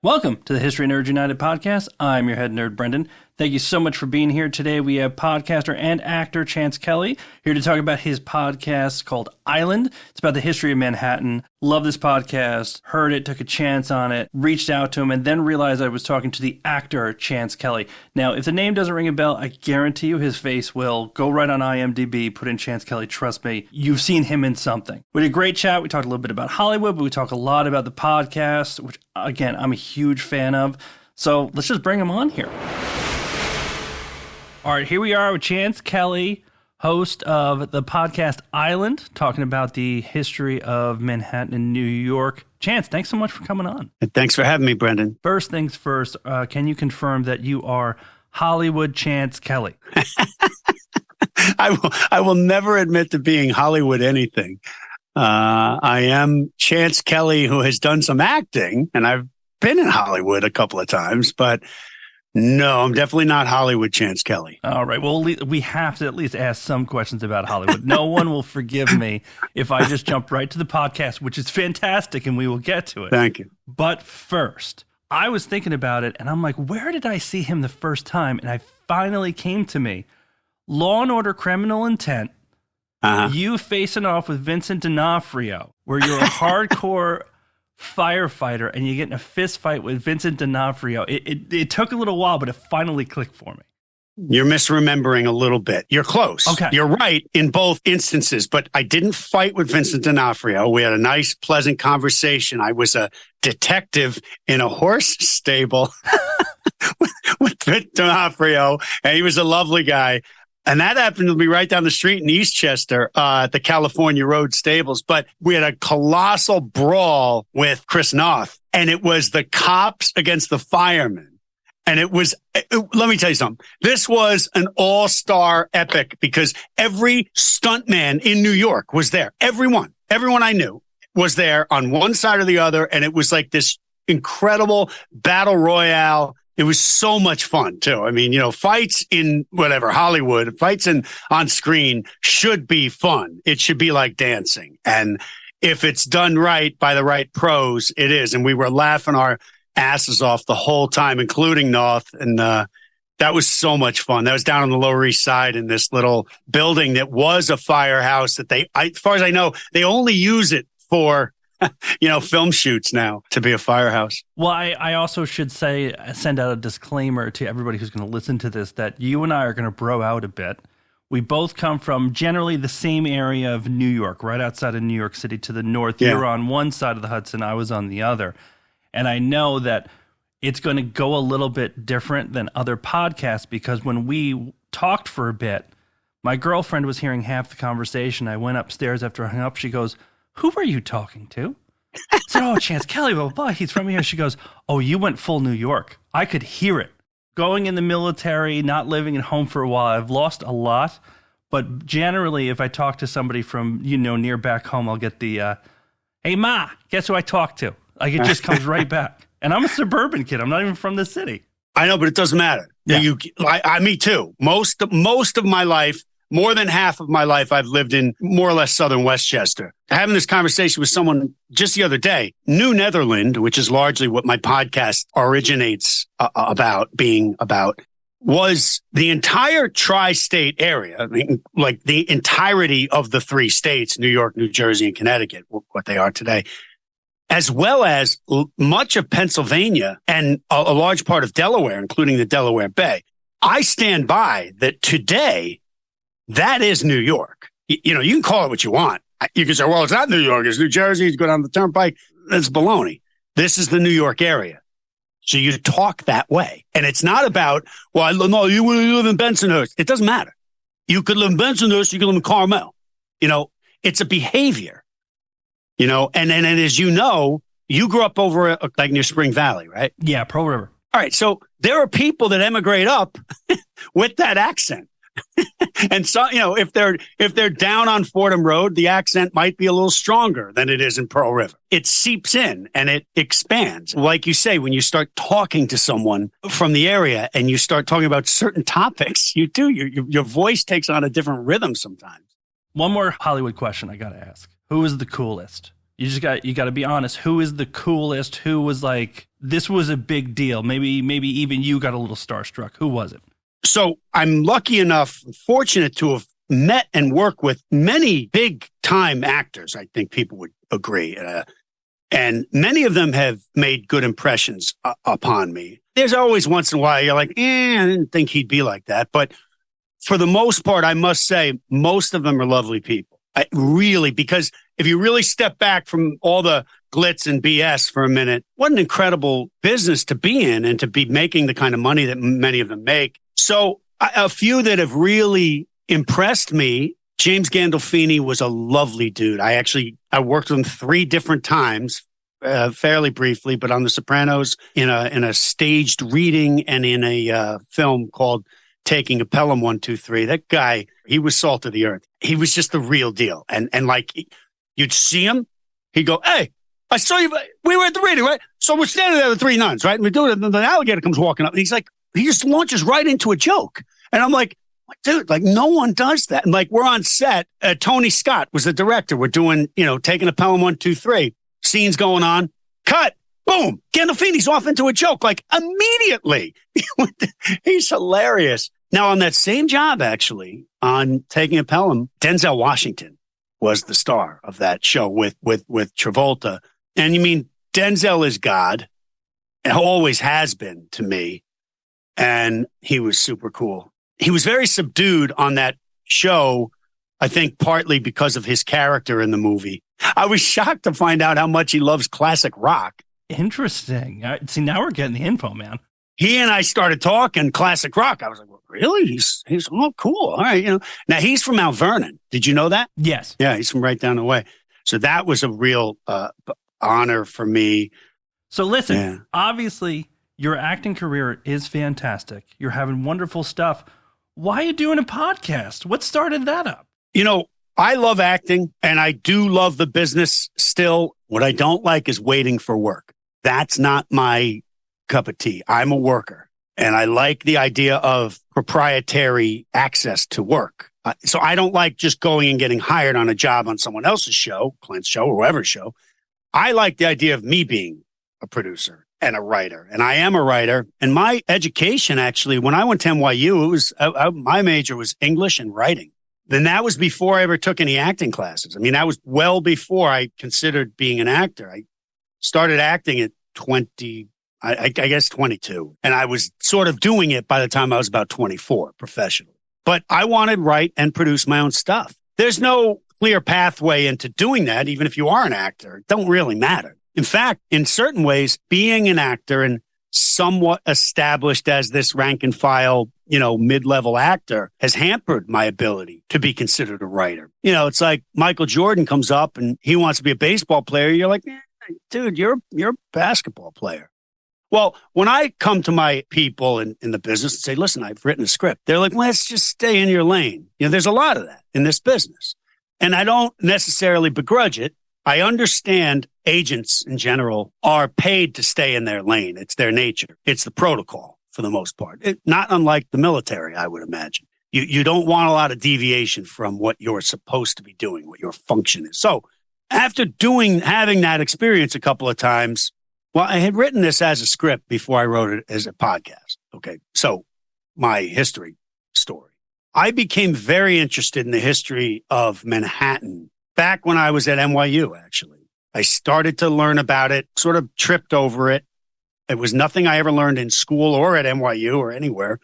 Welcome to the History Nerds United podcast. I'm your head nerd, Brendan. Thank you so much for being here today. We have podcaster and actor Chance Kelly here to talk about his podcast called Island. It's about the history of Manhattan. Love this podcast, heard it, took a chance on it, reached out to him, and then realized I was talking to the actor Chance Kelly. Now, if the name doesn't ring a bell, I guarantee you his face will. Go right on IMDb, put in Chance Kelly. Trust me, you've seen him in something. We had a great chat. We talked a little bit about Hollywood, but we talked a lot about the podcast, which, again, I'm a huge fan of. So let's just bring him on here. All right, here we are with Chance Kelly, host of the podcast Island, talking about the history of Manhattan and New York. Chance, thanks so much for coming on. Thanks for having me, Brendan. First things first, can you confirm that you are Hollywood Chance Kelly? I will never admit to being Hollywood anything. I am Chance Kelly, who has done some acting, and I've been in Hollywood a couple of times, but no, I'm definitely not Hollywood Chance Kelly. All right. Well, we have to at least ask some questions about Hollywood. No one will forgive me if I just jump right to the podcast, which is fantastic, and we will get to it. Thank you. But first, I was thinking about it, and I'm like, where did I see him the first time? And I finally came to me. Law and Order Criminal Intent. You facing off with Vincent D'Onofrio, where you're a hardcore firefighter and you get in a fist fight with Vincent D'Onofrio. It took a little while, but it finally clicked for me. You're misremembering a little bit. You're close. Okay. You're right in both instances, but I didn't fight with Vincent D'Onofrio. We had a nice, pleasant conversation. I was a detective in a horse stable with Vincent D'Onofrio, and he was a lovely guy. And that happened to be right down the street in Eastchester, at the California Road Stables. But we had a colossal brawl with Chris Noth, and it was the cops against the firemen. And let me tell you something. This was an all-star epic because every stuntman in New York was there. Everyone I knew was there on one side or the other. And it was like this incredible battle royale. It was so much fun, too. I mean, fights in Hollywood, fights on screen should be fun. It should be like dancing. And if it's done right by the right pros, it is. And we were laughing our asses off the whole time, including Noth. And that was so much fun. That was down on the Lower East Side in this little building that was a firehouse that as far as I know, they only use it for film shoots now to be a firehouse. Well, I also should send out a disclaimer to everybody who's going to listen to this that you and I are going to bro out a bit. We both come from generally the same area of New York, right outside of New York City to the north. Yeah. You're on one side of the Hudson, I was on the other. And I know that it's going to go a little bit different than other podcasts because when we talked for a bit, my girlfriend was hearing half the conversation. I went upstairs after I hung up. She goes, "Who are you talking to?" I said, "Oh, Chance Kelly, blah, blah, blah. He's from here." She goes, "Oh, you went full New York." I could hear it. Going in the military, not living at home for a while, I've lost a lot. But generally, if I talk to somebody from, near back home, I'll get the, "Hey, Ma, guess who I talked to?" Like, it just comes right back. And I'm a suburban kid. I'm not even from the city. I know, but it doesn't matter. Yeah. Me too. Most of my life, more than half of my life, I've lived in more or less southern Westchester. Having this conversation with someone just the other day, New Netherland, which is largely what my podcast originates being about, was the entire tri-state area. I mean, like the entirety of the three states, New York, New Jersey, and Connecticut, what they are today, as well as much of Pennsylvania and a large part of Delaware, including the Delaware Bay. I stand by that today. That is New York. You can call it what you want. You can say, well, it's not New York. It's New Jersey. You go down the turnpike. That's baloney. This is the New York area. So you talk that way. And it's not about, well, no, you live in Bensonhurst. It doesn't matter. You could live in Bensonhurst. You could live in Carmel. It's a behavior, and as you grew up over like near Spring Valley, right? Yeah, Pearl River. All right. So there are people that emigrate up with that accent. And so, if they're down on Fordham Road, the accent might be a little stronger than it is in Pearl River. It seeps in and it expands. Like you say, when you start talking to someone from the area and you start talking about certain topics, your voice takes on a different rhythm sometimes. One more Hollywood question I got to ask. Who is the coolest? You got to be honest. Who is the coolest? Who was like this was a big deal? Maybe even you got a little starstruck. Who was it? So I'm lucky enough, fortunate to have met and worked with many big time actors. I think people would agree. And many of them have made good impressions upon me. There's always once in a while you're like, I didn't think he'd be like that. But for the most part, I must say, most of them are lovely people. Really, because if you really step back from all the glitz and BS for a minute, what an incredible business to be in and to be making the kind of money that many of them make. So a few that have really impressed me, James Gandolfini was a lovely dude. I worked with him 3 different times, fairly briefly, but on The Sopranos, in a staged reading and in a film called Taking a Pelham 1, 2, 3. That guy, he was salt of the earth. He was just the real deal. And like, you'd see him, he'd go, hey, I saw you. We were at the reading, right? So we're standing there with 3 nuns, right? And we're doing it. And the alligator comes walking up. And he's like, he just launches right into a joke. And I'm like, dude, like, no one does that. And like, we're on set. Tony Scott was the director. We're doing, Taking a Pelham 1, 2, 3. Scenes going on. Cut. Boom. Gandolfini's off into a joke, like, immediately. He's hilarious. Now, on that same job, actually, on Taking a Pelham, Denzel Washington was the star of that show with Travolta. And you mean, Denzel is God, and always has been to me. And he was super cool. He was very subdued on that show, I think partly because of his character in the movie. I was shocked to find out how much he loves classic rock. Interesting. See, now we're getting the info, man. He and I started talking classic rock. I was like, well, really? He's oh, cool. All right. Now he's from Mount Vernon. Did you know that? Yes. Yeah. He's from right down the way. So that was a real honor for me. So listen, obviously your acting career is fantastic. You're having wonderful stuff. Why are you doing a podcast? What started that up? I love acting and I do love the business still. What I don't like is waiting for work. That's not my cup of tea. I'm a worker and I like the idea of proprietary access to work. So I don't like just going and getting hired on a job on someone else's show, Clint's show or whoever's show. I like the idea of me being a producer and a writer. And I am a writer. And my education, actually, when I went to NYU, it was my major was English and writing. Then that was before I ever took any acting classes. I mean, that was well before I considered being an actor. I started acting at 20, I guess 22. And I was sort of doing it by the time I was about 24 professionally. But I wanted to write and produce my own stuff. There's no clear pathway into doing that, even if you are an actor. It don't really matter. In fact, in certain ways, being an actor and somewhat established as this rank and file, mid-level actor has hampered my ability to be considered a writer. It's like Michael Jordan comes up and he wants to be a baseball player. You're like, dude, you're a basketball player. Well, when I come to my people in the business and say, listen, I've written a script, they're like, let's just stay in your lane. There's a lot of that in this business. And I don't necessarily begrudge it. I understand agents in general are paid to stay in their lane. It's their nature. It's the protocol for the most part. Not unlike the military, I would imagine. You don't want a lot of deviation from what you're supposed to be doing, what your function is. So after having that experience a couple of times, well, I had written this as a script before I wrote it as a podcast. Okay. So my history story. I became very interested in the history of Manhattan back when I was at NYU, actually. I started to learn about it, sort of tripped over it. It was nothing I ever learned in school or at NYU or anywhere.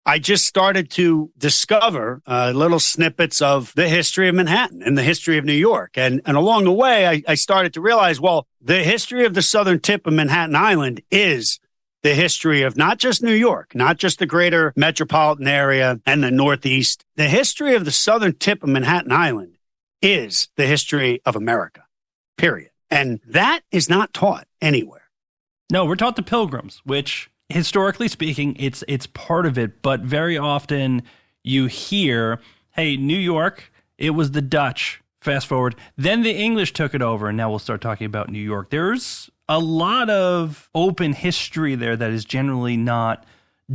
I just started to discover little snippets of the history of Manhattan and the history of New York. And along the way, I started to realize, well, the history of the southern tip of Manhattan Island is the history of not just New York, not just the greater metropolitan area and the Northeast. The history of the southern tip of Manhattan Island is the history of America, period. And that is not taught anywhere. No, we're taught the Pilgrims, which historically speaking, it's part of it. But very often you hear, hey, New York, it was the Dutch. Fast forward. Then the English took it over. And now we'll start talking about New York. There's a lot of open history there that is generally not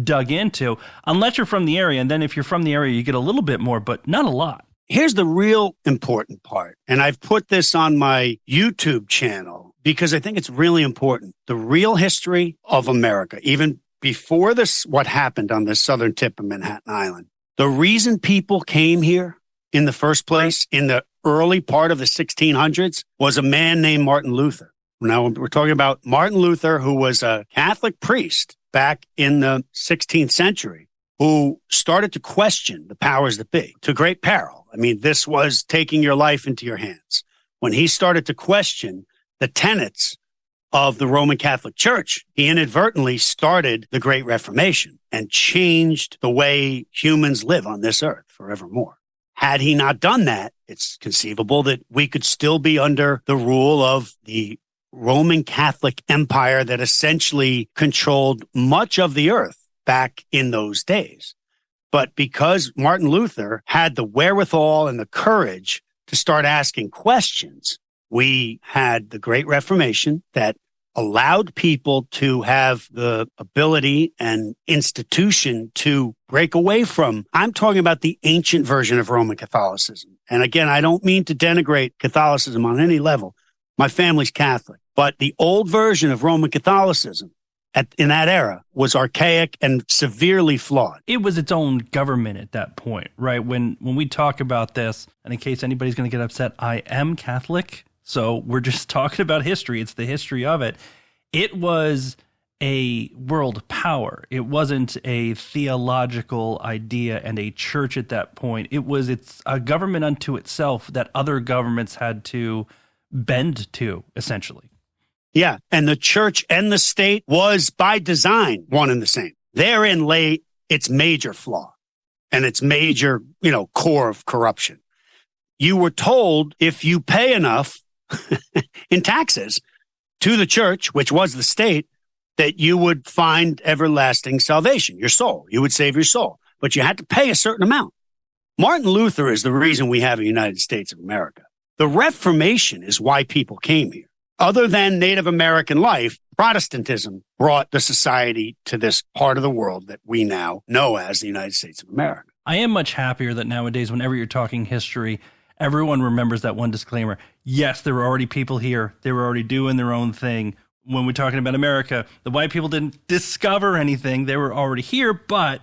dug into unless you're from the area. And then if you're from the area, you get a little bit more, but not a lot. Here's the real important part. And I've put this on my YouTube channel. because I think it's really important. The real history of America, even before this, what happened on the southern tip of Manhattan Island, the reason people came here in the first place in the early part of the 1600s was a man named Martin Luther. Now, we're talking about Martin Luther, who was a Catholic priest back in the 16th century, who started to question the powers that be to great peril. I mean, this was taking your life into your hands. When he started to question the tenets of the Roman Catholic Church, he inadvertently started the Great Reformation and changed the way humans live on this earth forevermore. Had he not done that, it's conceivable that we could still be under the rule of the Roman Catholic Empire that essentially controlled much of the earth back in those days. But because Martin Luther had the wherewithal and the courage to start asking questions, we had the Great Reformation that allowed people to have the ability and institution to break away from. I'm talking about the ancient version of Roman Catholicism. And again, I don't mean to denigrate Catholicism on any level. My family's Catholic. But the old version of Roman Catholicism in that era was archaic and severely flawed. It was its own government at that point, right? When we talk about this, and in case anybody's going to get upset, I am Catholic. So we're just talking about history. It's the history of it. It was a world power. It wasn't a theological idea and a church at that point. It's a government unto itself that other governments had to bend to, essentially. Yeah, and the church and the state was by design one and the same. Therein lay its major flaw and its major, core of corruption. You were told if you pay enough in taxes to the church, which was the state, that you would find everlasting salvation, your soul. You would save your soul, but you had to pay a certain amount. Martin Luther is the reason we have a United States of America. The Reformation is why people came here. Other than Native American life, Protestantism brought the society to this part of the world that we now know as the United States of America. I am much happier that nowadays, whenever you're talking history, everyone remembers that one disclaimer. Yes, there were already people here. They were already doing their own thing. When we're talking about America, the white people didn't discover anything. They were already here, but,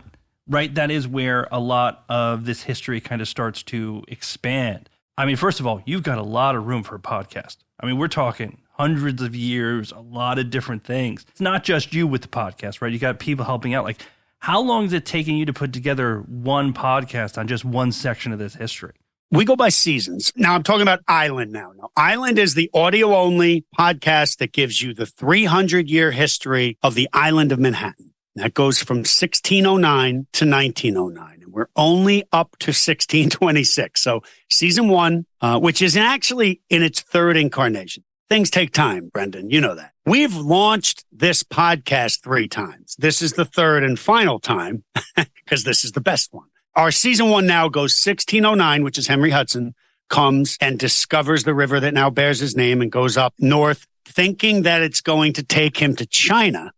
right, that is where a lot of this history kind of starts to expand. I mean, first of all, you've got a lot of room for a podcast. I mean, we're talking hundreds of years, a lot of different things. It's not just you with the podcast, right? You got people helping out. Like, how long is it taking you to put together one podcast on just one section of this history? We go by seasons. Now, I'm talking about Island now. Now, Island is the audio-only podcast that gives you the 300-year history of the island of Manhattan. That goes from 1609 to 1909. And we're only up to 1626. So season one, which is actually in its third incarnation. Things take time, Brendan. You know that. We've launched this podcast 3 times. This is the third and final time because this is the best one. Our season one now goes 1609, which is Henry Hudson, comes and discovers the river that now bears his name and goes up north, thinking that it's going to take him to China.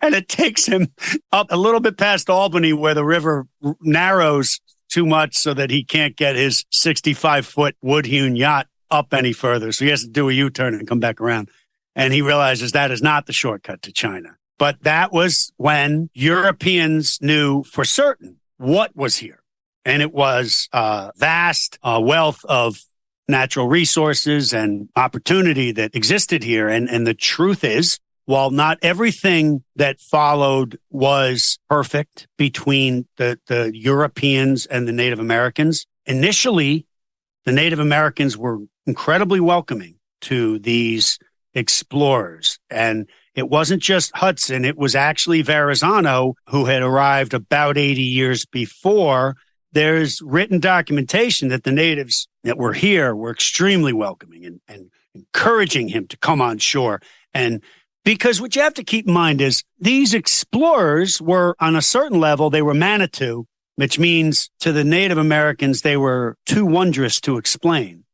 And it takes him up a little bit past Albany, where the river narrows too much so that he can't get his 65-foot wood-hewn yacht up any further. So he has to do a U-turn and come back around. And he realizes that is not the shortcut to China. But that was when Europeans knew for certain what was here. And it was vast wealth of natural resources and opportunity that existed here. And the truth is, while not everything that followed was perfect between the Europeans and the Native Americans, initially, the Native Americans were incredibly welcoming to these explorers. And it wasn't just Hudson. It was actually Verrazano, who had arrived about 80 years before. There's written documentation that the natives that were here were extremely welcoming and encouraging him to come on shore. And because what you have to keep in mind is these explorers were, on a certain level, they were Manitou, which means to the Native Americans, they were too wondrous to explain.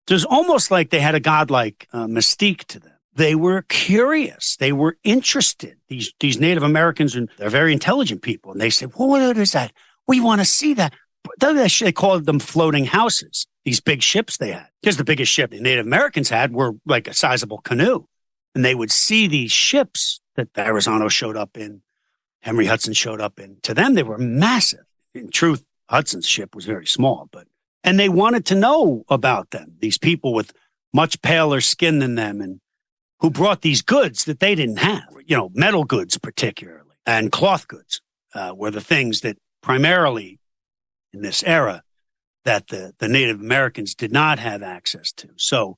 It was almost like they had a godlike mystique to them. They were curious. They were interested. These Native Americans, and they're very intelligent people. And they said, well, what is that? We want to see that. they called them floating houses, these big ships they had. Because the biggest ship the Native Americans had were like a sizable canoe. And they would see these ships that Verrazano showed up in, Henry Hudson showed up in. To them, they were massive. In truth, Hudson's ship was very small, and they wanted to know about them, these people with much paler skin than them and who brought these goods that they didn't have, metal goods particularly, and cloth goods were the things that primarily in this era that the Native Americans did not have access to. So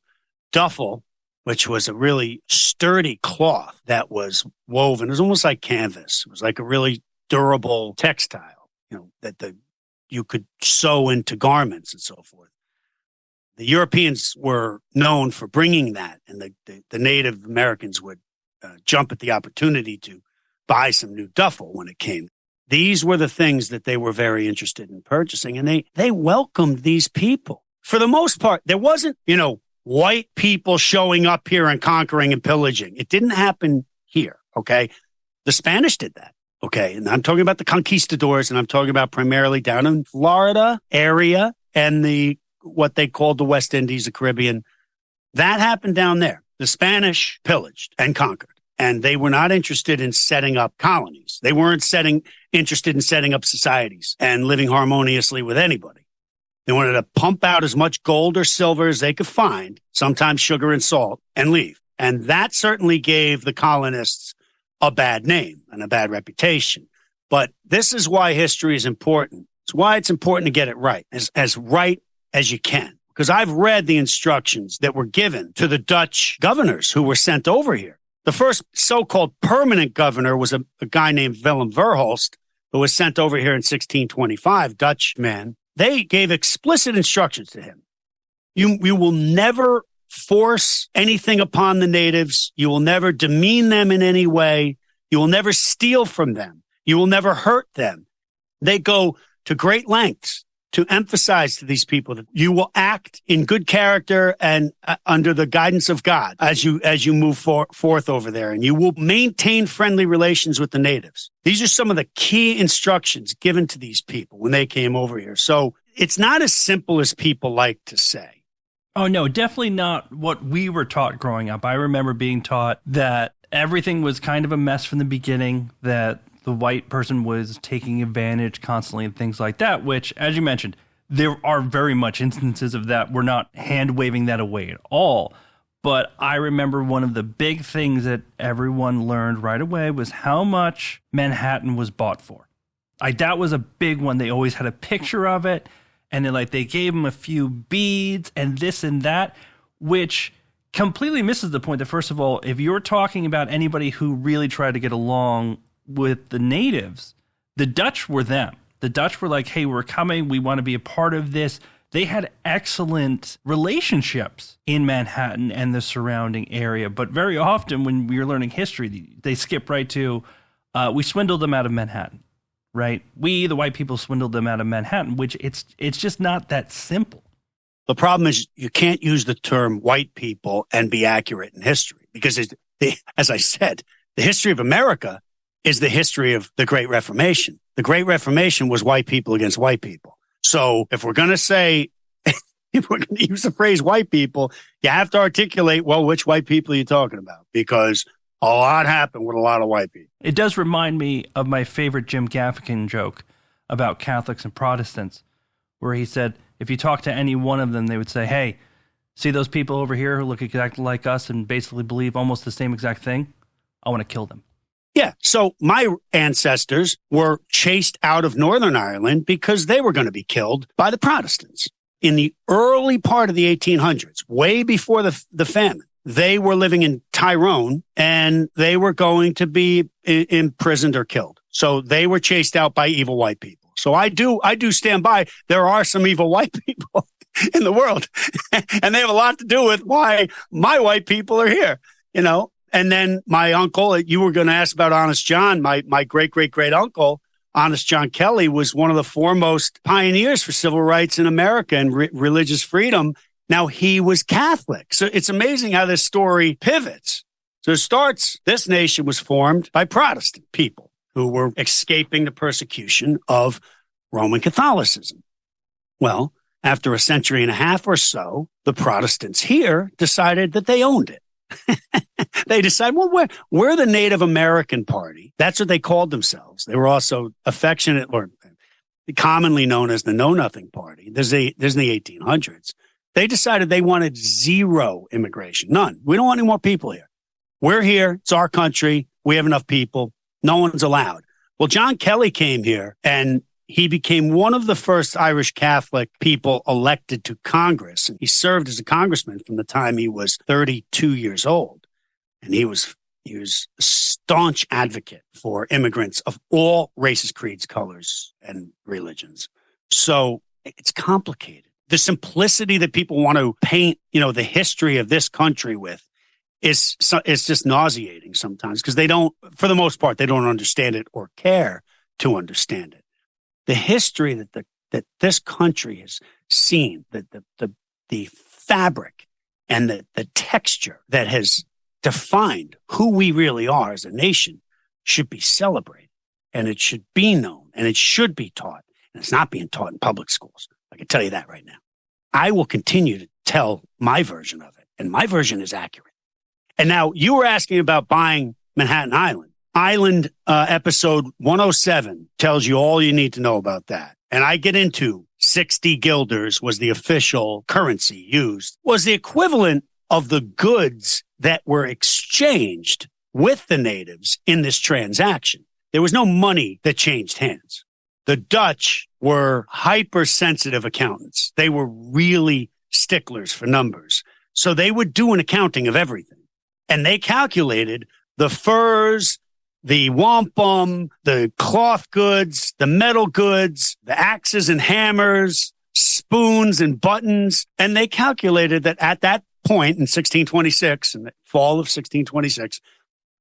duffel, which was a really sturdy cloth that was woven, it was almost like canvas. It was like a really durable textile, that you could sew into garments and so forth. The Europeans were known for bringing that, and the Native Americans would jump at the opportunity to buy some new duffel when it came. These were the things that they were very interested in purchasing, and they welcomed these people. For the most part, there wasn't, white people showing up here and conquering and pillaging. It didn't happen here, okay? The Spanish did that. Okay, and I'm talking about the conquistadors, and I'm talking about primarily down in Florida area and what they called the West Indies, the Caribbean. That happened down there. The Spanish pillaged and conquered, and they were not interested in setting up colonies. They weren't interested in setting up societies and living harmoniously with anybody. They wanted to pump out as much gold or silver as they could find, sometimes sugar and salt, and leave. And that certainly gave the colonists a bad name and a bad reputation. But this is why history is important. It's why it's important to get it right as you can. Because I've read the instructions that were given to the Dutch governors who were sent over here. The first so-called permanent governor was a guy named Willem Verhulst, who was sent over here in 1625, Dutch man. They gave explicit instructions to him. You will never force anything upon the natives. You will never demean them in any way. You will never steal from them. You will never hurt them. They go to great lengths to emphasize to these people that you will act in good character and under the guidance of God as you move forth over there, and you will maintain friendly relations with the natives. These are some of the key instructions given to these people when they came over here. So it's not as simple as people like to say. Oh, no, definitely not what we were taught growing up. I remember being taught that everything was kind of a mess from the beginning, that the white person was taking advantage constantly and things like that, which, as you mentioned, there are very much instances of that. We're not hand-waving that away at all. But I remember one of the big things that everyone learned right away was how much Manhattan was bought for. That was a big one. They always had a picture of it. And they gave him a few beads and this and that, which completely misses the point that, first of all, if you're talking about anybody who really tried to get along with the natives, the Dutch were them. The Dutch were like, hey, we're coming. We want to be a part of this. They had excellent relationships in Manhattan and the surrounding area. But very often when we were learning history, they skip right to, we swindled them out of Manhattan. Right? We, the white people, swindled them out of Manhattan, which it's just not that simple. The problem is you can't use the term white people and be accurate in history because, as I said, the history of America is the history of the Great Reformation. The Great Reformation was white people against white people. So if we're going to say, if we're going to use the phrase white people, you have to articulate, well, which white people are you talking about? Because a lot happened with a lot of white people. It does remind me of my favorite Jim Gaffigan joke about Catholics and Protestants, where he said, if you talk to any one of them, they would say, hey, see those people over here who look exactly like us and basically believe almost the same exact thing? I want to kill them. Yeah. So my ancestors were chased out of Northern Ireland because they were going to be killed by the Protestants. In the early part of the 1800s, way before the famine, they were living in Tyrone and they were going to be imprisoned or killed. So they were chased out by evil white people. So I do stand by. There are some evil white people in the world and they have a lot to do with why my white people are here, And then my uncle, you were going to ask about Honest John, my great uncle, Honest John Kelly, was one of the foremost pioneers for civil rights in America and religious freedom. Now, he was Catholic. So it's amazing how this story pivots. So it starts, this nation was formed by Protestant people who were escaping the persecution of Roman Catholicism. Well, after a century and a half or so, the Protestants here decided that they owned it. They decided, well, we're the Native American Party. That's what they called themselves. They were also affectionate or commonly known as the Know Nothing Party. There's in the 1800s. They decided they wanted zero immigration, none. We don't want any more people here. We're here. It's our country. We have enough people. No one's allowed. Well, John Kelly came here and he became one of the first Irish Catholic people elected to Congress. And he served as a congressman from the time he was 32 years old. And he was a staunch advocate for immigrants of all races, creeds, colors, and religions. So it's complicated. The simplicity that people want to paint, the history of this country with is just nauseating sometimes because they don't, for the most part, they don't understand it or care to understand it. The history that this country has seen, the fabric and the texture that has defined who we really are as a nation should be celebrated, and it should be known, and it should be taught. And it's not being taught in public schools. I can tell you that right now. I will continue to tell my version of it, and my version is accurate. And now you were asking about buying Manhattan Island. Episode 107 tells you all you need to know about that. And I get into 60 guilders was the official currency used, was the equivalent of the goods that were exchanged with the natives in this transaction. There was no money that changed hands. The Dutch were hypersensitive accountants. They were really sticklers for numbers. So they would do an accounting of everything. And they calculated the furs, the wampum, the cloth goods, the metal goods, the axes and hammers, spoons and buttons. And they calculated that at that point in 1626, in the fall of 1626,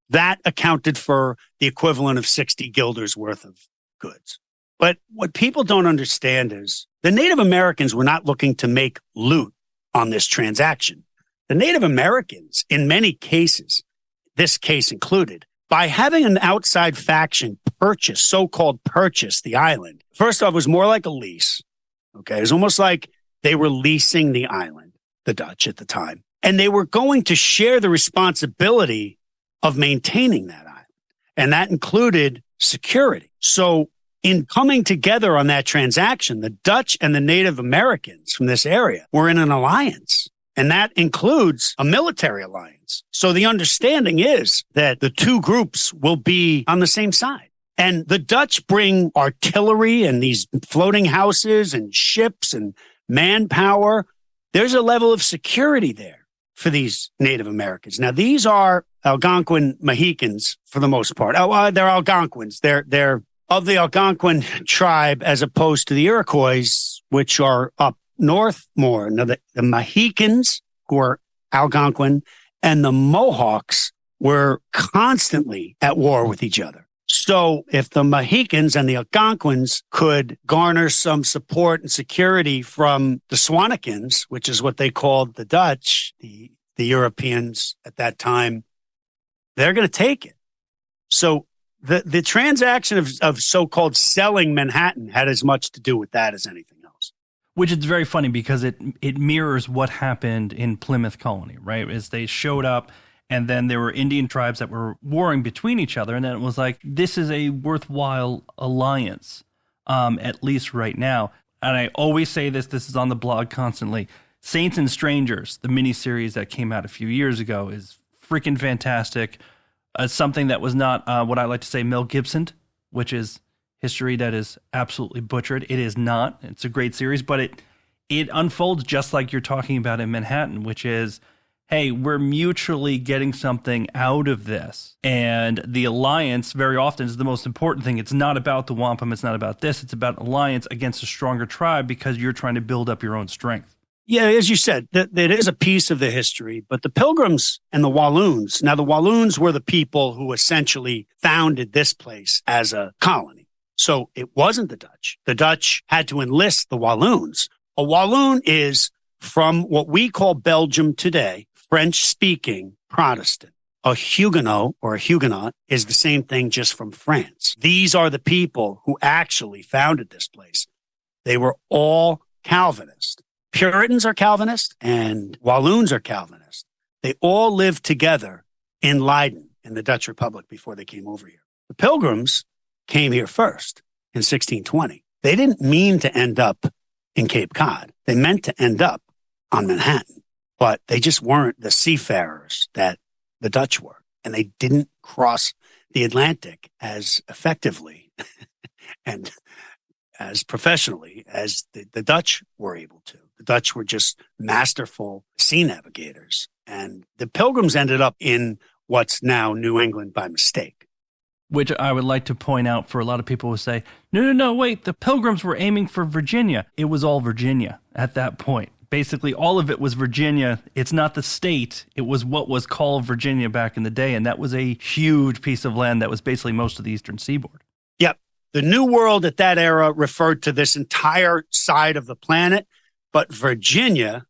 that accounted for the equivalent of 60 guilders worth of goods. But what people don't understand is the Native Americans were not looking to make loot on this transaction. The Native Americans, in many cases, this case included, by having an outside faction so-called purchase the island, first off, it was more like a lease. Okay. It was almost like they were leasing the island, the Dutch at the time, and they were going to share the responsibility of maintaining that island. And that included security. So in coming together on that transaction, the Dutch and the Native Americans from this area were in an alliance. And that includes a military alliance. So the understanding is that the two groups will be on the same side. And the Dutch bring artillery and these floating houses and ships and manpower. There's a level of security there for these Native Americans. Now, these are Algonquin Mohicans for the most part. They're Algonquins. They're of the Algonquin tribe as opposed to the Iroquois, which are up north more. Now, the Mohicans, who are Algonquin, and the Mohawks were constantly at war with each other. So if the Mohicans and the Algonquins could garner some support and security from the Swanikins, which is what they called the Dutch, the Europeans at that time, they're going to take it. So the transaction of so-called selling Manhattan had as much to do with that as anything else. Which is very funny because it mirrors what happened in Plymouth Colony, right? As they showed up and then there were Indian tribes that were warring between each other. And then it was like, this is a worthwhile alliance, at least right now. And I always say this is on the blog constantly. Saints and Strangers, the miniseries that came out a few years ago, is freaking fantastic. Something that was not what I like to say Mel Gibson, which is history that is absolutely butchered. It is not. It's a great series, but it unfolds just like you're talking about in Manhattan, which is, hey, we're mutually getting something out of this. And the alliance very often is the most important thing. It's not about the wampum. It's not about this. It's about alliance against a stronger tribe because you're trying to build up your own strength. Yeah, as you said, that is a piece of the history, but the Pilgrims and the Walloons, now the Walloons were the people who essentially founded this place as a colony. So it wasn't the Dutch. The Dutch had to enlist the Walloons. A Walloon is from what we call Belgium today, French-speaking Protestant. A Huguenot or a Huguenot is the same thing just from France. These are the people who actually founded this place. They were all Calvinist. Puritans are Calvinist and Walloons are Calvinist. They all lived together in Leiden in the Dutch Republic before they came over here. The Pilgrims came here first in 1620. They didn't mean to end up in Cape Cod. They meant to end up on Manhattan, but they just weren't the seafarers that the Dutch were. And they didn't cross the Atlantic as effectively and as professionally as the Dutch were able to. The Dutch were just masterful sea navigators. And the Pilgrims ended up in what's now New England by mistake. Which I would like to point out for a lot of people who say, no, wait, the Pilgrims were aiming for Virginia. It was all Virginia at that point. Basically, all of it was Virginia. It's not the state. It was what was called Virginia back in the day, and that was a huge piece of land that was basically most of the eastern seaboard. Yep. The New World at that era referred to this entire side of the planet, but Virginia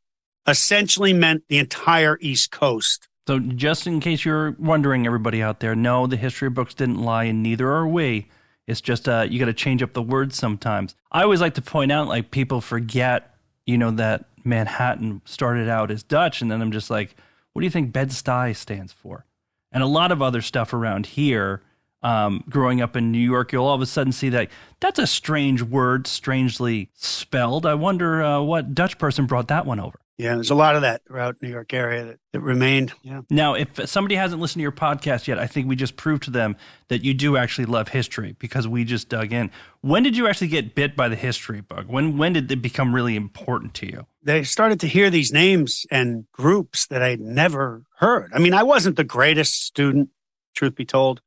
essentially meant the entire East Coast. So just in case you're wondering, everybody out there, no, the history books didn't lie, and neither are we. It's just you got to change up the words sometimes. I always like to point out, like, people forget, that Manhattan started out as Dutch, and then I'm just like, what do you think Bed-Stuy stands for? And a lot of other stuff around here, growing up in New York, you'll all of a sudden see that that's a strange word, strangely spelled. I wonder what Dutch person brought that one over. Yeah, there's a lot of that throughout New York area that remained. Yeah. Now, if somebody hasn't listened to your podcast yet, I think we just proved to them that you do actually love history because we just dug in. When did you actually get bit by the history bug? When did it become really important to you? They started to hear these names and groups that I'd never heard. I mean, I wasn't the greatest student, truth be told.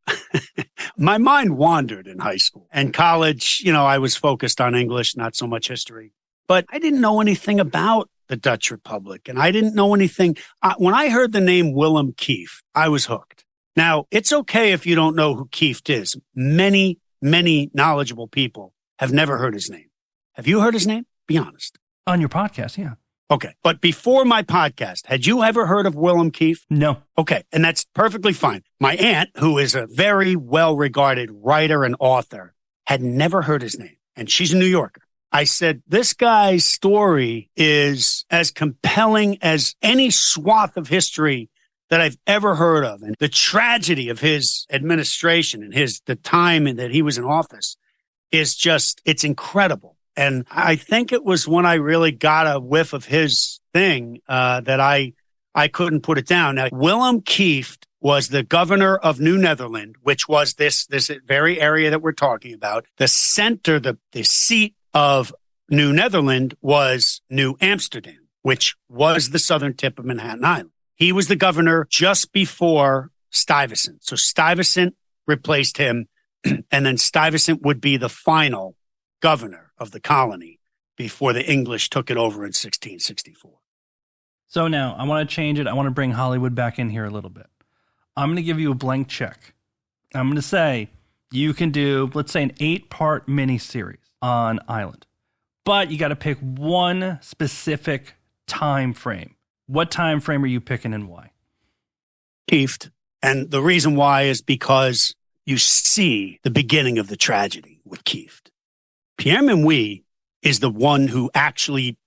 My mind wandered in high school and college. I was focused on English, not so much history. But I didn't know anything about the Dutch Republic, and I didn't know anything. When I heard the name Willem Kieft, I was hooked. Now, it's okay if you don't know who Kieft is. Many, many knowledgeable people have never heard his name. Have you heard his name? Be honest. On your podcast, yeah. Okay. But before my podcast, had you ever heard of Willem Kieft? No. Okay. And that's perfectly fine. My aunt, who is a very well-regarded writer and author, had never heard his name, and she's a New Yorker. I said, this guy's story is as compelling as any swath of history that I've ever heard of. And the tragedy of his administration and the time that he was in office is just, it's incredible. And I think it was when I really got a whiff of his thing that I couldn't put it down. Now, Willem Kieft was the governor of New Netherland, which was this very area that we're talking about. The center, the seat of New Netherland was New Amsterdam, which was the southern tip of Manhattan Island. He was the governor just before Stuyvesant. So Stuyvesant replaced him, and then Stuyvesant would be the final governor of the colony before the English took it over in 1664. So now I want to change it. I want to bring Hollywood back in here a little bit. I'm going to give you a blank check. I'm going to say you can do, let's say, an 8-part miniseries on Island, but you got to pick one specific time frame. What time frame are you picking and why? Kieft. And the reason why is because you see the beginning of the tragedy with Kieft. Pierre Minuit is the one who actually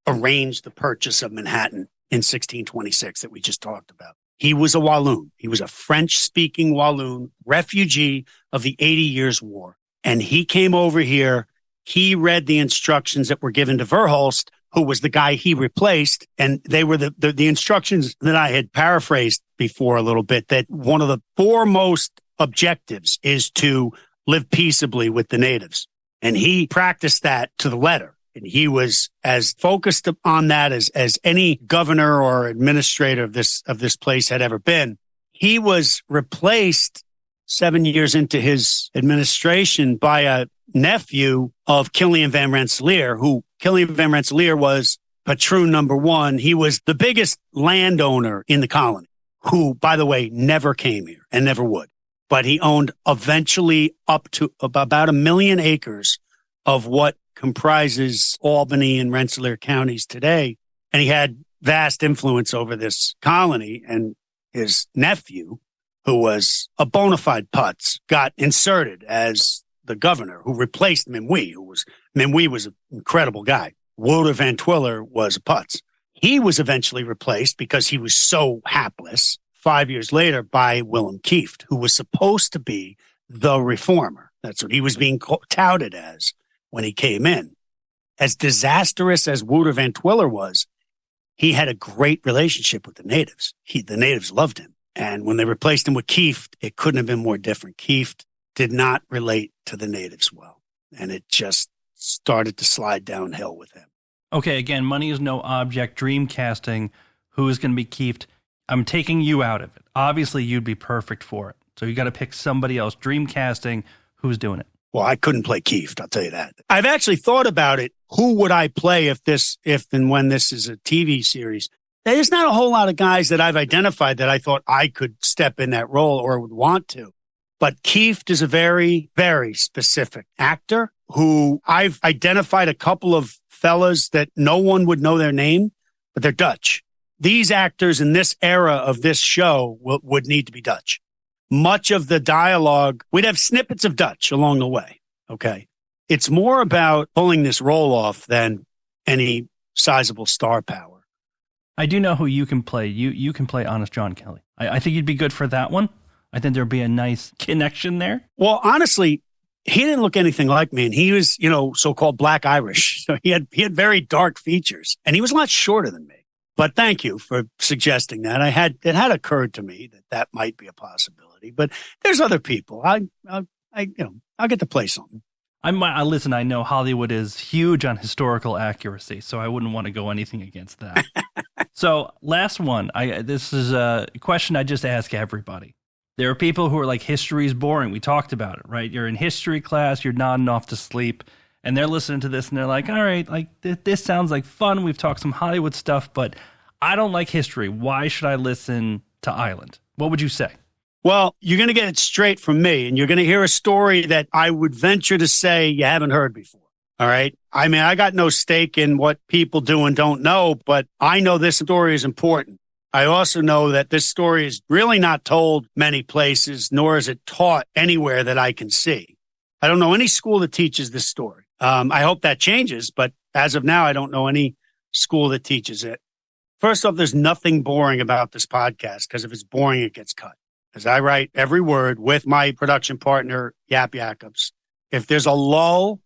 arranged the purchase of Manhattan in 1626 that we just talked about. He was a Walloon. He was a French-speaking Walloon, refugee of the 80 Years' War. And he came over here. He read the instructions that were given to Verhulst, who was the guy he replaced. And they were the instructions that I had paraphrased before a little bit, that one of the foremost objectives is to live peaceably with the natives. And he practiced that to the letter. And he was as focused on that as any governor or administrator of this place had ever been. He was replaced 7 years into his administration by a nephew of Kilian Van Rensselaer, who Kilian Van Rensselaer was patroon number one. He was the biggest landowner in the colony, who, by the way, never came here and never would. But he owned eventually up to about 1 million acres of what comprises Albany and Rensselaer counties today. And he had vast influence over this colony. And his nephew, who was a bona fide putz, got inserted as the governor, who replaced Minuit, Minuit was an incredible guy. Wouter Van Twiller was a putz. He was eventually replaced because he was so hapless 5 years later by Willem Kieft, who was supposed to be the reformer. That's what he was being touted as when he came in. As disastrous as Wouter Van Twiller was, he had a great relationship with the natives. The natives loved him. And when they replaced him with Kieft, it couldn't have been more different. Kieft did not relate to the natives well, and it just started to slide downhill with him. Okay, again, money is no object. Dream casting, who is going to be Kieft? I'm taking you out of it. Obviously, you'd be perfect for it. So you got to pick somebody else. Dream casting, who's doing it? Well, I couldn't play Kieft, I'll tell you that. I've actually thought about it. Who would I play if and when this is a TV series? There's not a whole lot of guys that I've identified that I thought I could step in that role or would want to. But Kieft is a very, very specific actor who I've identified a couple of fellas that no one would know their name, but they're Dutch. These actors in this era of this show would need to be Dutch. Much of the dialogue, we'd have snippets of Dutch along the way. Okay. It's more about pulling this role off than any sizable star power. I do know who you can play. You can play Honest John Kelly. I think you'd be good for that one. I think there'd be a nice connection there. Well, honestly, he didn't look anything like me, and he was, so-called Black Irish. So he had very dark features, and he was a lot shorter than me. But thank you for suggesting that. It had occurred to me that might be a possibility. But there's other people. I'll get to play something. Listen, I know Hollywood is huge on historical accuracy, so I wouldn't want to go anything against that. So last one. This is a question I just ask everybody. There are people who are like, history is boring. We talked about it, right? You're in history class, you're nodding off to sleep, and they're listening to this and they're like, all right, like this sounds like fun. We've talked some Hollywood stuff, but I don't like history. Why should I listen to Island? What would you say? Well, you're going to get it straight from me, and you're going to hear a story that I would venture to say you haven't heard before. All right. I mean, I got no stake in what people do and don't know, but I know this story is important. I also know that this story is really not told many places, nor is it taught anywhere that I can see. I don't know any school that teaches this story. I hope that changes, but as of now, I don't know any school that teaches it. First off, there's nothing boring about this podcast, because if it's boring, it gets cut. As I write every word with my production partner, Yap Jacobs. If there's a lull,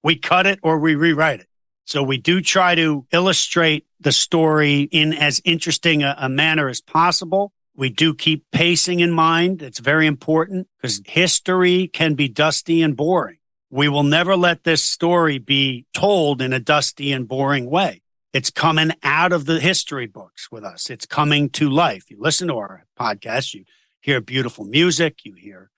we cut it or we rewrite it. So we do try to illustrate the story in as interesting a manner as possible. We do keep pacing in mind. It's very important, because history can be dusty and boring. We will never let this story be told in a dusty and boring way. It's coming out of the history books with us. It's coming to life. You listen to our podcast, you hear beautiful music, you hear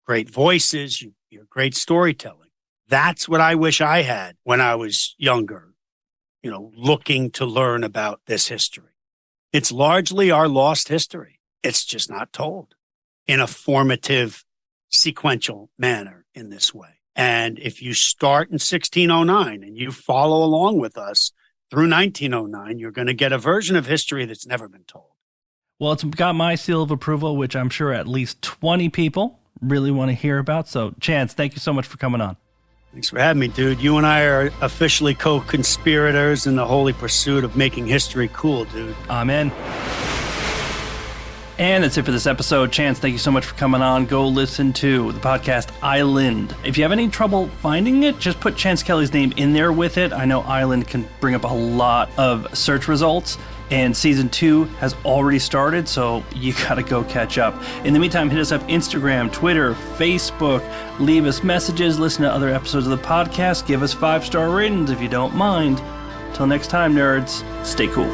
great voices, you hear great storytelling. That's what I wish I had when I was younger, looking to learn about this history. It's largely our lost history. It's just not told in a formative, sequential manner in this way. And if you start in 1609 and you follow along with us through 1909, you're going to get a version of history that's never been told. Well, it's got my seal of approval, which I'm sure at least 20 people really want to hear about. So, Chance, thank you so much for coming on. Thanks for having me, dude. You and I are officially co-conspirators in the holy pursuit of making history cool, dude. Amen. And that's it for this episode. Chance, thank you so much for coming on. Go listen to the podcast Island. If you have any trouble finding it, just put Chance Kelly's name in there with it. I know Island can bring up a lot of search results, and season 2 has already started, so you gotta go catch up. In the meantime, hit us up Instagram, Twitter, Facebook, leave us messages, listen to other episodes of the podcast, give us 5-star ratings if you don't mind. Till next time, nerds, stay cool.